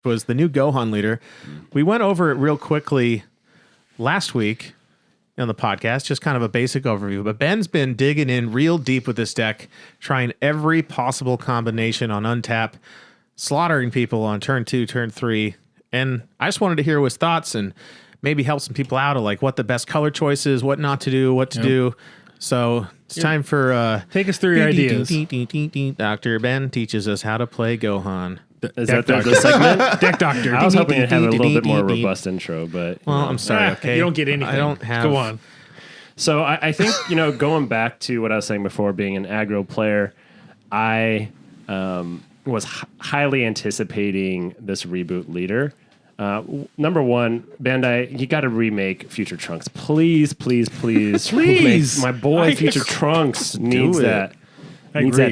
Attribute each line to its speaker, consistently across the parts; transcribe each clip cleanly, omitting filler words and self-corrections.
Speaker 1: was the new Gohan leader. We went over it real quickly last week on the podcast, just kind of a basic overview. But Ben's been digging in real deep with this deck, trying every possible combination on untap, slaughtering people on turn 2, turn 3. And I just wanted to hear his thoughts and maybe help some people out of like what the best color choice is, what not to do, what to do. So it's time for...
Speaker 2: take us through your ideas.
Speaker 1: Dr. Ben teaches us how to play Gohan.
Speaker 3: Is that the segment?
Speaker 2: Deck Doctor.
Speaker 3: I was hoping to have a little bit more robust intro, but...
Speaker 1: Well, I'm sorry, okay?
Speaker 2: You don't get anything.
Speaker 1: I don't have...
Speaker 2: Go on.
Speaker 3: So I think, going back to what I was saying before, being an aggro player, I was highly anticipating this reboot leader. Number one, Bandai, you got to remake Future Trunks. Please, please, please.
Speaker 2: Please.
Speaker 3: My boy Future Trunks needs that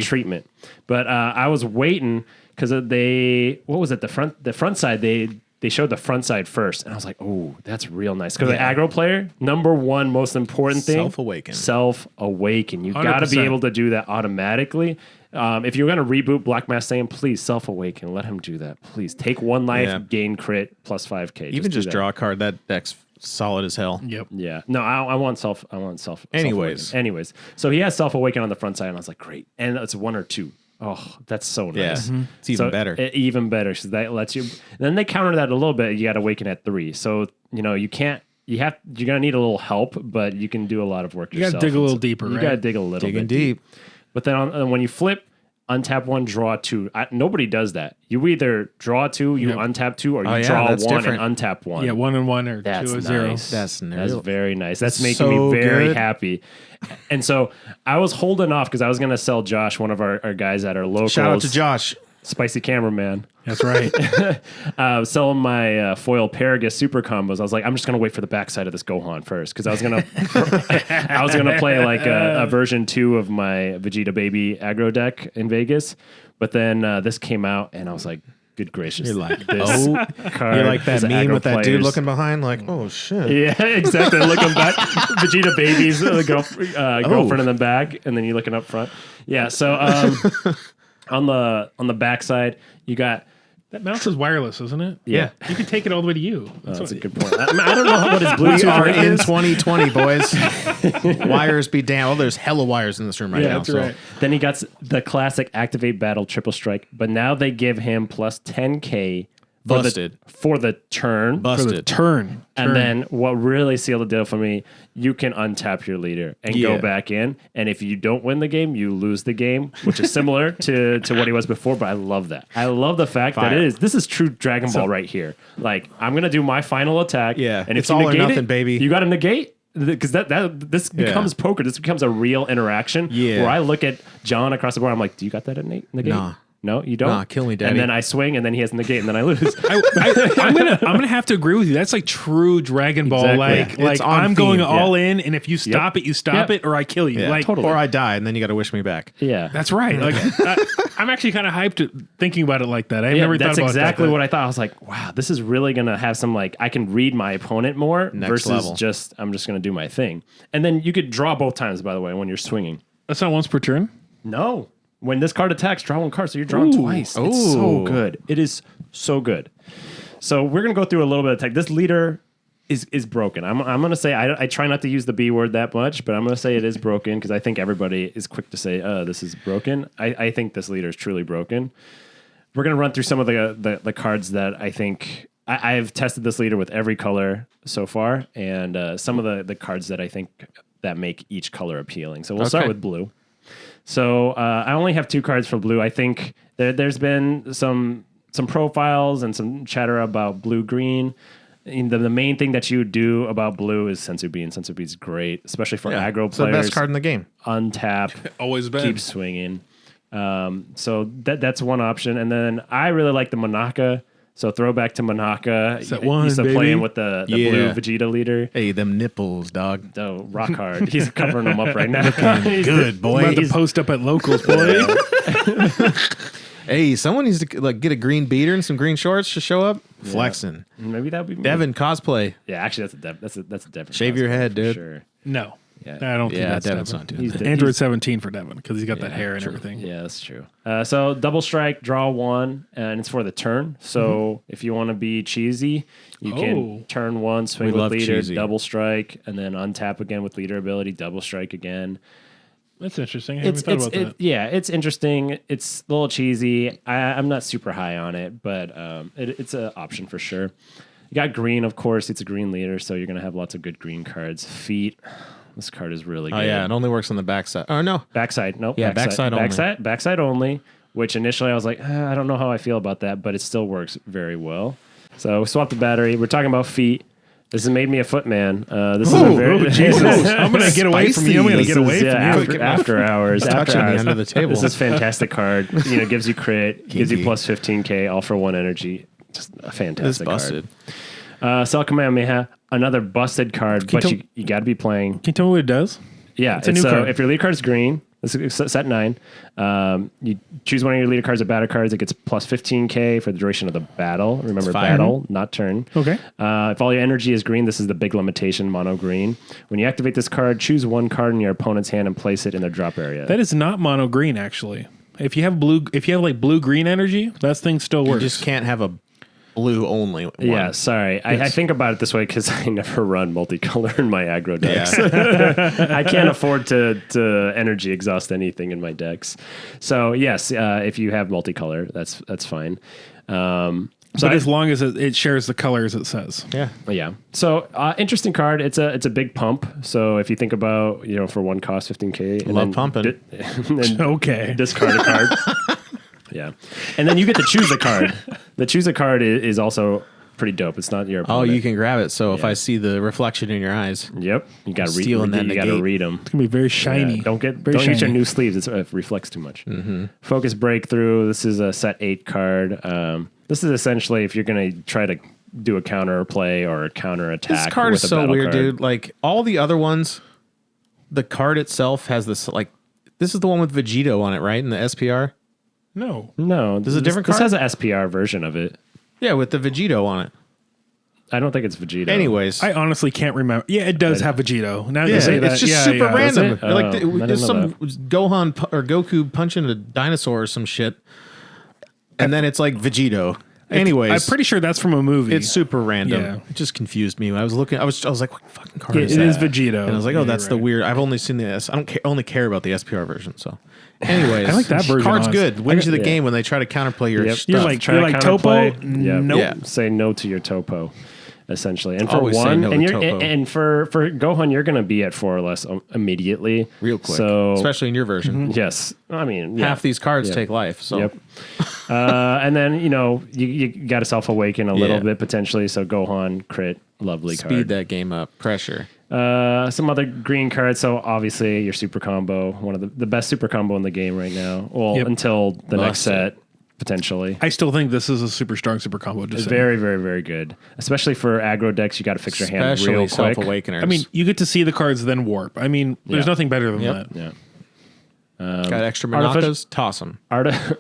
Speaker 3: treatment. But I was waiting because what was it? The front side, they showed the front side first. And I was like, oh, that's real nice. Because the aggro player, number one most important thing. Self-awaken. You got to be able to do that automatically. If you're going to reboot Black Mass Saiyan, please self-awaken. Let him do that. Please take 1 life, gain crit, plus 5k.
Speaker 1: Even just draw a card. That deck's solid as hell.
Speaker 2: Yep.
Speaker 3: Yeah. No, I want self. Anyways, so he has self-awaken on the front side, and I was like, great. And it's 1 or 2. Oh, that's so nice.
Speaker 1: Yeah. It's even better.
Speaker 3: Even better, because that lets you. Then they counter that a little bit. You got to awaken at 3. So you can't. You're gonna need a little help, but you can do a lot of work yourself.
Speaker 2: You got to dig a little deeper.
Speaker 3: You got to dig a little bit deep. But then when you flip, untap 1, draw 2. Nobody does that. You either draw 2, you untap 2, or you draw 1
Speaker 1: different.
Speaker 3: and untap 1.
Speaker 2: Yeah, 1 and 1 or 2 and 0.
Speaker 1: That's
Speaker 3: very nice. That's making me very happy. And so I was holding off because I was going to sell Josh, one of our guys at our locals.
Speaker 1: Shout out to Josh.
Speaker 3: Spicy cameraman.
Speaker 2: That's right.
Speaker 3: Selling my foil Paragus super combos. I was like, I'm just gonna wait for the backside of this Gohan first because I was gonna play like a version 2 of my Vegeta Baby aggro deck in Vegas, but then this came out and I was like, good gracious,
Speaker 1: you're like,
Speaker 3: this card.
Speaker 1: You're like that meme with that dude
Speaker 3: players.
Speaker 1: looking behind, like, oh shit.
Speaker 3: Yeah, exactly. Looking back, Vegeta Baby's girlfriend in the back, and then you looking up front. Yeah, so. On the backside, you got
Speaker 2: that mouse is wireless, isn't it?
Speaker 3: Yeah.
Speaker 2: You can take it all the way to you.
Speaker 3: That's a good point. I don't know what his Bluetooth
Speaker 1: We are in
Speaker 3: is.
Speaker 1: 2020, boys. Wires be damn. Oh, there's hella wires in this room right now.
Speaker 2: That's right.
Speaker 3: Then he got the classic activate battle triple strike, but now they give him plus 10k for the turn.
Speaker 2: For the turn.
Speaker 3: And then what really sealed the deal for me, you can untap your leader and go back in. And if you don't win the game, you lose the game, which is similar to what he was before. But I love that. I love the fact that this is true Dragon Ball right here. Like, I'm going to do my final attack.
Speaker 1: Yeah.
Speaker 3: And
Speaker 1: it's
Speaker 3: if you
Speaker 1: all or
Speaker 3: negate
Speaker 1: nothing, baby.
Speaker 3: You got to negate. Because this becomes poker. This becomes a real interaction. Yeah. Where I look at John across the board. I'm like, do you got that negate?
Speaker 1: Nah.
Speaker 3: No, you don't.
Speaker 1: Nah, kill me, daddy.
Speaker 3: And then I swing, and then he has the negate, and then I lose.
Speaker 2: I'm gonna have to agree with you. That's like true Dragon Ball.
Speaker 3: Exactly.
Speaker 2: Like I'm going all in, and if you stop it, you stop it, or I kill you.
Speaker 1: Yeah,
Speaker 2: like
Speaker 1: totally. Or I die, and then you got to wish me back.
Speaker 3: Yeah,
Speaker 2: that's right. Like I'm actually kind of hyped thinking about it like that. I never thought about
Speaker 3: that's exactly
Speaker 2: that.
Speaker 3: what I thought. I was like, wow, this is really gonna have some like I can read my opponent more versus
Speaker 1: level.
Speaker 3: I'm just gonna do my thing. And then you could draw both times, by the way, when you're swinging.
Speaker 2: That's not once per turn.
Speaker 3: No. When this card attacks, draw 1 card, so you're drawing twice. It's so good. It is so good. So we're going to go through a little bit of tech. This leader is broken. I'm going to say, I try not to use the B word that much, but I'm going to say it is broken because I think everybody is quick to say, this is broken. I think this leader is truly broken. We're going to run through some of the cards that I think... I've tested this leader with every color so far, and some of the cards that I think that make each color appealing. So we'll start with blue. So I only have 2 cards for blue. I think there's been some profiles and some chatter about blue-green. The main thing that you do about blue is Sensu Bean. Sensu Bean's great, especially for aggro players. It's the
Speaker 1: best card in the game.
Speaker 3: Untap.
Speaker 2: Always been.
Speaker 3: Keep swinging. So that's one option. And then I really like the Monaka. So throwback to Monaka. He's still playing with the blue Vegeta leader.
Speaker 1: Hey, them nipples, dog.
Speaker 3: Oh, rock hard. He's covering them up right now.
Speaker 1: He's good, boy.
Speaker 2: About to post up at locals, boy.
Speaker 1: Hey, someone needs to like get a green beater and some green shorts to show up. Yeah. Flexing.
Speaker 3: Maybe that would be me.
Speaker 1: Devin cosplay.
Speaker 3: Yeah, actually, that's a Devin.
Speaker 1: Shave your head, dude.
Speaker 3: Sure.
Speaker 2: No.
Speaker 3: Yeah.
Speaker 2: I don't think that's
Speaker 1: Devin's
Speaker 2: Devin.
Speaker 1: not doing
Speaker 2: He's
Speaker 1: that.
Speaker 2: Android 17 for Devin because he's got that hair and
Speaker 1: true.
Speaker 2: everything.
Speaker 3: Yeah, that's true. So double strike, draw 1, and it's for the turn. So if you want to be cheesy, you can turn 1, swing
Speaker 1: We
Speaker 3: with
Speaker 1: love
Speaker 3: leader,
Speaker 1: cheesy.
Speaker 3: double strike, and then untap again with leader ability, double strike again.
Speaker 2: That's interesting. I haven't thought about that.
Speaker 3: Yeah, it's interesting. It's a little cheesy. I'm not super high on it, but it's an option for sure. You got green, of course. It's a green leader, so you're going to have lots of good green cards. Feet. This card is really good.
Speaker 1: Oh yeah, it only works on the backside. Oh no,
Speaker 3: Backside. Nope.
Speaker 1: Yeah, backside only.
Speaker 3: Backside only, which initially I was like, I don't know how I feel about that, but it still works very well. So swap the battery. We're talking about feet. This has made me a footman. This is a very
Speaker 2: Jesus. I'm going to get away from you. I'm going to get away from you.
Speaker 3: after hours.
Speaker 1: touching me under the table.
Speaker 3: This is a fantastic card. Gives you crit, gives you plus 15k, all for 1 energy. Just a fantastic
Speaker 1: It's busted.
Speaker 3: card. Sal Kamehameha, another busted card, but you got to be playing.
Speaker 2: Can you tell me what it does?
Speaker 3: Yeah,
Speaker 2: It's a new card.
Speaker 3: If your lead card is green, this is set 9. You choose one of your leader cards or battle cards. It gets plus 15k for the duration of the battle. Remember,
Speaker 1: fire.
Speaker 3: battle, not turn.
Speaker 2: Okay.
Speaker 3: If all your energy is green, this is the big limitation, mono green. When you activate this card, choose one card in your opponent's hand and place it in their drop area.
Speaker 2: That is not mono green, actually. If you have like blue green energy, that thing still
Speaker 1: You
Speaker 2: works.
Speaker 1: just can't have a blue only one.
Speaker 3: Yeah, sorry. I think about it this way because I never run multicolor in my aggro decks.
Speaker 1: Yeah.
Speaker 3: I can't afford to energy exhaust anything in my decks. So yes, if you have multicolor, that's fine.
Speaker 2: but as long as it shares the colors, it says.
Speaker 1: Yeah.
Speaker 3: Yeah. So interesting card. It's a big pump. So if you think about for 1 cost 15k, and
Speaker 1: Love
Speaker 3: then
Speaker 1: pumping.
Speaker 3: and
Speaker 2: Okay.
Speaker 3: discard a card. Yeah, and then you get to choose a card. The choose a card is also pretty dope. It's not your
Speaker 1: Oh,
Speaker 3: opponent.
Speaker 1: you can grab it. So if I see the reflection in your eyes,
Speaker 3: Yep, you got to
Speaker 1: Stealing that
Speaker 3: You got to
Speaker 1: negate.
Speaker 3: read them.
Speaker 2: It's going to be very shiny.
Speaker 3: Don't get
Speaker 2: Very
Speaker 3: don't get your
Speaker 2: shiny.
Speaker 3: new sleeves. It reflects too much. Focus breakthrough. This is a set 8 card. This is essentially if you're going to try to do a counter play or a counter attack.
Speaker 1: this card
Speaker 3: with
Speaker 1: is
Speaker 3: a
Speaker 1: so
Speaker 3: battle
Speaker 1: weird,
Speaker 3: card.
Speaker 1: dude. Like all the other ones, the card itself has this like. This is the one with Vegito on it, right? In the SPR.
Speaker 2: No.
Speaker 3: No, this
Speaker 1: is a different
Speaker 3: This
Speaker 1: card?
Speaker 3: has an SPR version of it.
Speaker 1: Yeah, with the Vegito on it.
Speaker 3: I don't think it's Vegeta.
Speaker 1: Anyways,
Speaker 2: I honestly can't remember. Yeah, it does have Vegito. Now that
Speaker 1: yeah,
Speaker 2: you say that,
Speaker 1: it's just
Speaker 2: yeah,
Speaker 1: super
Speaker 2: yeah.
Speaker 1: random.
Speaker 3: Is it?
Speaker 1: Like
Speaker 3: Oh, I didn't
Speaker 1: there's
Speaker 3: know
Speaker 1: some Gohan or Goku punching a dinosaur or some shit, and then it's like Vegito. Anyways,
Speaker 2: I'm pretty sure that's from a movie.
Speaker 1: it's super random.
Speaker 2: Yeah.
Speaker 1: It just confused me. When I was looking. I was like, what fucking card
Speaker 2: Yeah,
Speaker 1: is
Speaker 2: it
Speaker 1: that?
Speaker 2: is Vegito.
Speaker 1: And I was like, oh,
Speaker 2: Yeah,
Speaker 1: that's
Speaker 2: you're
Speaker 1: the
Speaker 2: right.
Speaker 1: weird. I've only seen the S. I don't only care about the SPR version. So, anyways,
Speaker 2: I like that version,
Speaker 1: Card's
Speaker 2: honestly.
Speaker 1: good. Wins you the
Speaker 3: yeah.
Speaker 1: game when they try to counterplay your
Speaker 3: Yep.
Speaker 1: stuff.
Speaker 2: You're like,
Speaker 3: Try to
Speaker 2: Topo?
Speaker 3: counterplay. Yep.
Speaker 2: Nope.
Speaker 1: Yeah.
Speaker 3: Say no to your topo, essentially. And for
Speaker 1: Always say
Speaker 3: one,
Speaker 1: no
Speaker 3: and
Speaker 1: to
Speaker 3: you're
Speaker 1: topo.
Speaker 3: and for Gohan, you're going to be at 4 or less immediately,
Speaker 1: real quick,
Speaker 3: So
Speaker 1: especially in your version.
Speaker 3: yes, I mean yeah.
Speaker 1: Half these cards
Speaker 3: Yeah.
Speaker 1: take life. So,
Speaker 3: Yep. And then you got to self awaken a little
Speaker 1: Yeah.
Speaker 3: bit potentially. So Gohan crit, lovely
Speaker 1: speed
Speaker 3: card.
Speaker 1: that game up. Pressure.
Speaker 3: Some other green cards. So obviously your super combo, one of the best super combo in the game right now. Well,
Speaker 2: Yep.
Speaker 3: until the next
Speaker 1: Busted.
Speaker 3: set potentially.
Speaker 2: I still think this is a super strong super combo. Just
Speaker 3: It's
Speaker 2: saying.
Speaker 3: very, very, very good. Especially for aggro decks, you got to fix your hand
Speaker 1: Especially
Speaker 3: real quick.
Speaker 1: self-awakeners.
Speaker 2: I mean, you get to see the cards then warp. I mean, there's
Speaker 3: Yeah.
Speaker 2: nothing better than
Speaker 1: Yep.
Speaker 2: that.
Speaker 3: Yeah.
Speaker 1: got extra
Speaker 3: artificial-
Speaker 1: Monakas? Toss them.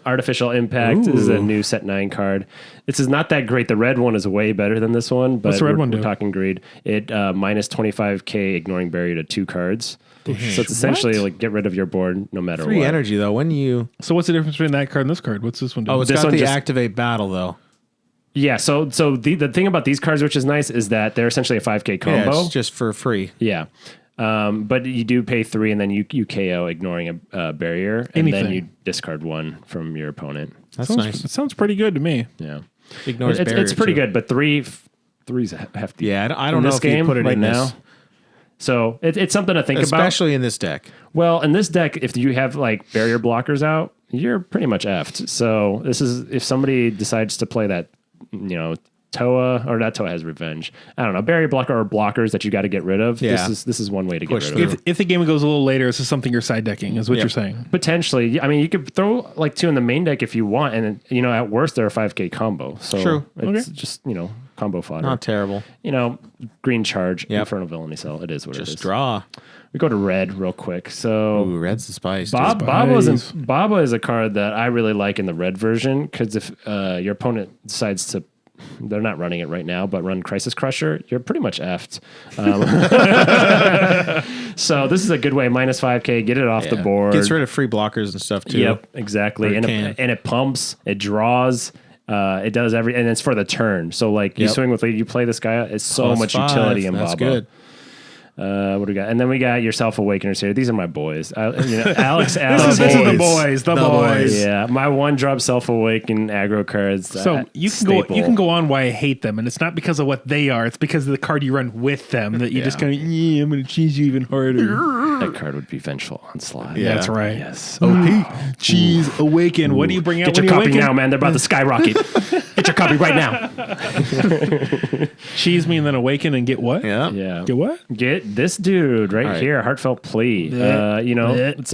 Speaker 3: Artificial Impact is a
Speaker 2: Ooh.
Speaker 3: new set 9 card. This is not that great. The red one is way better than this one, but
Speaker 2: What's the red one
Speaker 3: we're
Speaker 2: do?
Speaker 3: talking greed. It minus 25k, ignoring barrier to 2 cards. So it's essentially
Speaker 2: What?
Speaker 3: like get rid of your board no matter
Speaker 1: 3
Speaker 3: what.
Speaker 1: energy though. When you
Speaker 2: So what's the difference between that card and this card? What's this one doing?
Speaker 1: it's
Speaker 3: This
Speaker 1: got
Speaker 3: one
Speaker 1: the
Speaker 3: just-
Speaker 1: activate battle though.
Speaker 3: Yeah, so the thing about these cards, which is nice, is that they're essentially a 5k
Speaker 1: Yeah,
Speaker 3: combo.
Speaker 1: it's just for free.
Speaker 3: Yeah. But you do pay 3 and then you KO ignoring a barrier and then
Speaker 2: Anything.
Speaker 3: you discard 1 from your opponent.
Speaker 1: That's
Speaker 2: Sounds-
Speaker 1: nice.
Speaker 2: It sounds pretty good to me.
Speaker 3: Yeah.
Speaker 1: Ignores
Speaker 3: It's
Speaker 1: barrier,
Speaker 3: pretty
Speaker 1: too.
Speaker 3: good, but three's hefty.
Speaker 1: Yeah, I don't
Speaker 3: in
Speaker 1: know
Speaker 3: this
Speaker 1: if you
Speaker 3: game
Speaker 1: put it
Speaker 3: right
Speaker 1: in
Speaker 3: now.
Speaker 1: this,
Speaker 3: So it's something to think about.
Speaker 1: especially in this deck.
Speaker 3: Well, in this deck, if you have like barrier blockers out, you're pretty much effed. So this is if somebody decides to play that, Toa or not Toa has revenge. I don't know, barrier blocker or blockers that you got to get rid of.
Speaker 1: Yeah.
Speaker 3: This is one way to get
Speaker 1: Push
Speaker 3: rid of
Speaker 1: through.
Speaker 3: them.
Speaker 2: If the game goes a little later, this is something you're side decking, is what
Speaker 1: Yep.
Speaker 2: you're saying.
Speaker 3: Potentially, I mean, you could throw like 2 in the main deck if you want, and at worst they're a 5k combo. So
Speaker 1: True.
Speaker 3: it's just combo fodder.
Speaker 1: Not terrible.
Speaker 3: Green charge,
Speaker 1: Yep.
Speaker 3: Infernal Villainy Cell. It is what it is.
Speaker 1: Just draw.
Speaker 3: We go to red real quick. So
Speaker 1: Ooh, red's the spice. dude.
Speaker 3: Baba is a card that I really like in the red version because if your opponent decides to they're not running it right now, but run Crisis Crusher, you're pretty much effed. So this is a good way, minus 5K, get it off the board.
Speaker 1: Gets rid of free blockers and stuff too.
Speaker 3: Yep, exactly. And it pumps, it draws, it does and it's for the turn. So like you swing with lead, you play this guy, it's so much utility in
Speaker 1: That's
Speaker 3: Baba.
Speaker 1: good.
Speaker 3: What do we got? And then we got your Self Awakeners here. These are my boys. Alex,
Speaker 2: This is the boys. The boys.
Speaker 3: Yeah, my one drop Self Awaken aggro cards.
Speaker 2: So you can go on why I hate them, and it's not because of what they are. It's because of the card you run with them that you just go, yeah, I'm going to cheese you even harder.
Speaker 3: That card would be Vengeful Onslaught.
Speaker 2: Yeah. That's right.
Speaker 3: Yes.
Speaker 2: OP. Cheese Awaken. What do you bring out?
Speaker 3: Get your copy now, man. They're about to skyrocket. Get your copy right now.
Speaker 2: Cheese me and then Awaken and get what?
Speaker 1: Yeah.
Speaker 3: Yeah.
Speaker 2: Get what?
Speaker 3: Get this dude right here, Heartfelt Plea. It's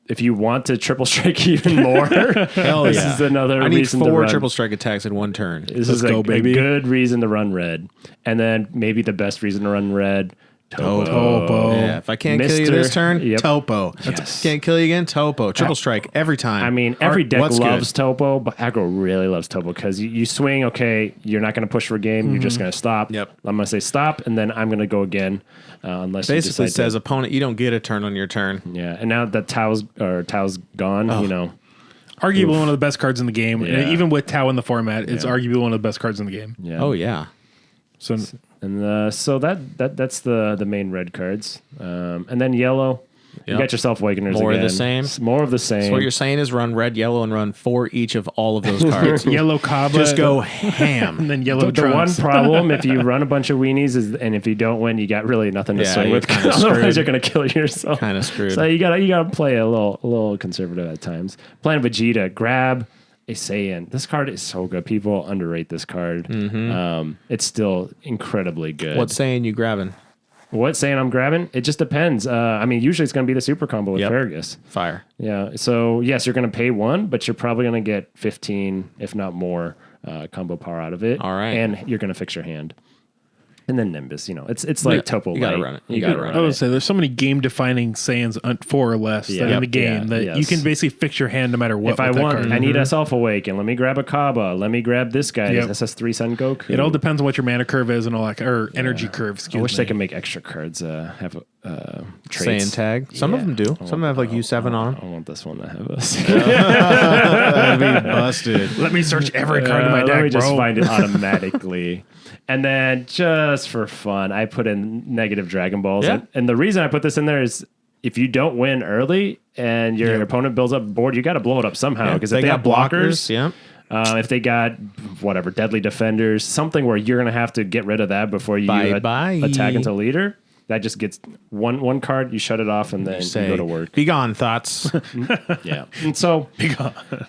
Speaker 3: if you want to triple strike even more, this is another
Speaker 1: I need
Speaker 3: reason to
Speaker 1: 4
Speaker 3: run.
Speaker 1: triple strike attacks in one turn.
Speaker 3: This is a good reason to run red. And then maybe the best reason to run red, Topo.
Speaker 1: Yeah, if I can't kill you this turn,
Speaker 3: Yep.
Speaker 1: Topo.
Speaker 3: Yes.
Speaker 1: Can't kill you again, Topo. Triple strike every time.
Speaker 3: I mean, every deck
Speaker 1: What's
Speaker 3: loves
Speaker 1: good?
Speaker 3: Topo, but Aggro really loves Topo because you swing, okay, you're not going to push for a game, you're just going to stop.
Speaker 1: Yep.
Speaker 3: I'm going to say stop, and then I'm going to go again unless
Speaker 1: Basically
Speaker 3: you decide
Speaker 1: says opponent, you don't get a turn on your turn.
Speaker 3: Yeah, and now that Tao's gone,
Speaker 2: Arguably one of the best cards in the game.
Speaker 3: Yeah.
Speaker 2: And even with Tau in the format, it's arguably one of the best cards in the game.
Speaker 3: Yeah.
Speaker 1: Oh yeah.
Speaker 2: So
Speaker 3: And so that's the main red cards. And then yellow, you got yourself Awakeners
Speaker 1: More
Speaker 3: again.
Speaker 1: of the same?
Speaker 3: More of the same.
Speaker 1: So what you're saying is run red, yellow, and run 4 each of all of those cards.
Speaker 2: yellow Kaba.
Speaker 1: Just go ham.
Speaker 2: And then yellow
Speaker 3: the one
Speaker 2: Trunks.
Speaker 3: problem if you run a bunch of weenies is, and if you don't win, you got really nothing to
Speaker 1: Yeah,
Speaker 3: swing
Speaker 1: you're
Speaker 3: with.
Speaker 1: kinda
Speaker 3: Otherwise,
Speaker 1: screwed.
Speaker 3: you're going to kill yourself.
Speaker 1: Kind of screwed.
Speaker 3: So you gotta play a little conservative at times. Playing Vegeta, grab a Saiyan. This card is so good. People underrate this card. It's still incredibly good.
Speaker 1: What saying you grabbing?
Speaker 3: What Saiyan I'm grabbing? It just depends. Usually it's going to be the super combo with
Speaker 1: Yep.
Speaker 3: Fergus.
Speaker 1: Fire.
Speaker 3: Yeah. So yes, you're going to pay 1, but you're probably going to get 15, if not more, combo power out of it.
Speaker 1: All right.
Speaker 3: And you're going to fix your hand. And then Nimbus, it's like Topo.
Speaker 1: You gotta
Speaker 3: Light.
Speaker 1: run it. You gotta run
Speaker 2: I
Speaker 1: it.
Speaker 2: would say there's so many game-defining Saiyans 4 or less that in the game that you can basically fix your hand no matter what.
Speaker 3: If I
Speaker 2: with that
Speaker 3: want,
Speaker 2: card.
Speaker 3: I need a Self Awaken. Let me grab a Kaba. Let me grab this guy.
Speaker 2: Yep.
Speaker 3: SS3 Son Goku.
Speaker 2: It all depends on what your mana curve is and all that, or energy curve.
Speaker 3: I
Speaker 2: Excuse
Speaker 3: wish
Speaker 2: me.
Speaker 3: they could make extra cards have traits.
Speaker 1: Saying tag. Some of them do. Some of them have like U7 on them.
Speaker 3: I want this one to have a.
Speaker 1: That'd be busted.
Speaker 2: Let me search every card in my deck,
Speaker 3: Let me just
Speaker 2: bro.
Speaker 3: find it automatically. And then just for fun, I put in negative Dragon Balls.
Speaker 1: Yeah.
Speaker 3: And the reason I put this in there is if you don't win early and your opponent builds up a board, you got to blow it up somehow. Because if they got blockers,
Speaker 1: yeah.
Speaker 3: if they got deadly defenders, something where you're going to have to get rid of that before you
Speaker 1: Bye-bye.
Speaker 3: attack into leader. That just gets one card, you shut it off, and then you go to work.
Speaker 1: Be gone, thoughts.
Speaker 3: Yeah. And so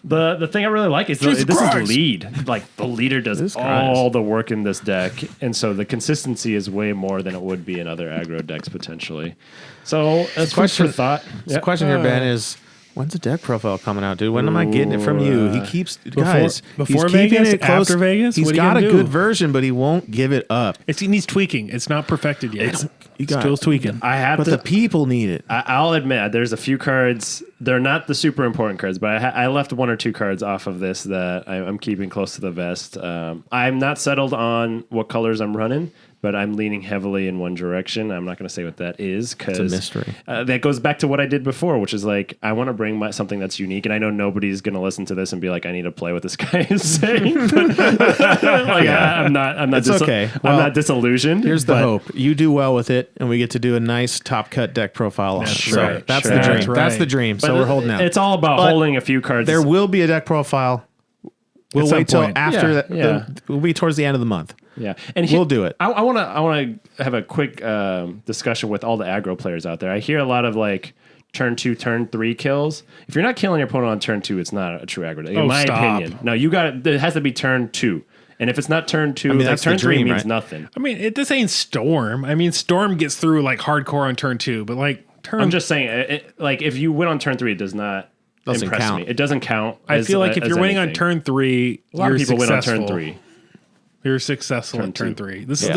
Speaker 3: the thing I really like is this is lead. Like the leader does all the work in this deck. And so the consistency is way more than it would be in other aggro decks potentially. So as question for thought.
Speaker 1: The question here, Ben, is when's the deck profile coming out, dude? When am I getting it from you? He keeps guys
Speaker 2: before
Speaker 1: he's keeping
Speaker 2: Vegas,
Speaker 1: it close.
Speaker 2: after Vegas?
Speaker 1: He's
Speaker 2: What are you
Speaker 1: got a
Speaker 2: gonna
Speaker 1: good
Speaker 2: do?
Speaker 1: version, but he won't give it up.
Speaker 2: It needs tweaking. It's not perfected yet.
Speaker 1: You got
Speaker 2: Still tweaking.
Speaker 3: I have
Speaker 1: but
Speaker 3: to
Speaker 1: the people need it.
Speaker 3: I'll admit there's a few cards. They're not the super important cards, but I left 1 or 2 cards off of this that I'm keeping close to the vest. I'm not settled on what colors I'm running, but I'm leaning heavily in one direction. I'm not going to say what that is because
Speaker 1: It's a mystery.
Speaker 3: That goes back to what I did before, which is like I want to bring something that's unique, and I know nobody's going to listen to this and be like, I need to play what this guy is saying. I'm not.
Speaker 1: It's okay.
Speaker 3: I'm not disillusioned.
Speaker 1: Here's the hope: you do well with it, and we get to do a nice top cut deck profile on it.
Speaker 2: That's
Speaker 1: So
Speaker 2: right.
Speaker 1: that's
Speaker 3: Sure.
Speaker 1: the dream.
Speaker 2: That's right.
Speaker 1: That's the dream.
Speaker 3: But
Speaker 1: So we're holding out.
Speaker 3: It's all about
Speaker 1: But
Speaker 3: holding a few cards.
Speaker 1: There will be a deck profile. We'll
Speaker 2: At some
Speaker 1: wait till
Speaker 2: point.
Speaker 1: after that.
Speaker 3: Yeah.
Speaker 1: We'll be towards the end of the month.
Speaker 3: Yeah, and
Speaker 1: We'll do it.
Speaker 3: I want to have a quick discussion with all the aggro players out there. I hear a lot of like turn 2, turn 3 kills. If you're not killing your opponent on turn 2, it's not a true aggro deck. In my opinion, no, you got it. It has to be turn 2. And if it's not turn 2, like
Speaker 1: that's the
Speaker 3: turn 3
Speaker 1: dream,
Speaker 3: means
Speaker 1: right?
Speaker 3: nothing.
Speaker 2: I mean, this ain't Storm. I mean, Storm gets through like hardcore on turn 2, but like turn.
Speaker 3: I'm just saying, like if you win on turn 3, it does not
Speaker 1: Doesn't
Speaker 3: impress
Speaker 1: count.
Speaker 3: me. It doesn't count.
Speaker 2: I feel like if you're winning on
Speaker 3: anything.
Speaker 2: turn 3,
Speaker 3: a lot
Speaker 2: you're
Speaker 3: of people
Speaker 2: successful.
Speaker 3: win on turn 3.
Speaker 2: You're successful on turn
Speaker 3: two.
Speaker 2: 3. This is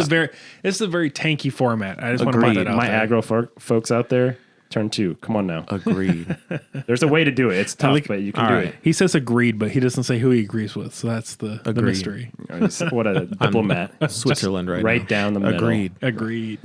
Speaker 2: a very tanky format. I just want to point
Speaker 3: Agreed.
Speaker 2: that out
Speaker 3: My
Speaker 2: there.
Speaker 3: aggro folks out there, Turn 2. Come on now.
Speaker 1: Agreed.
Speaker 3: There's a way to do it. It's tough, but you can do it.
Speaker 2: He says agreed, but he doesn't say who he agrees with. So that's the mystery.
Speaker 3: What a diplomat.
Speaker 1: Switzerland right now.
Speaker 3: Right down the middle.
Speaker 1: Agreed.
Speaker 2: Agreed.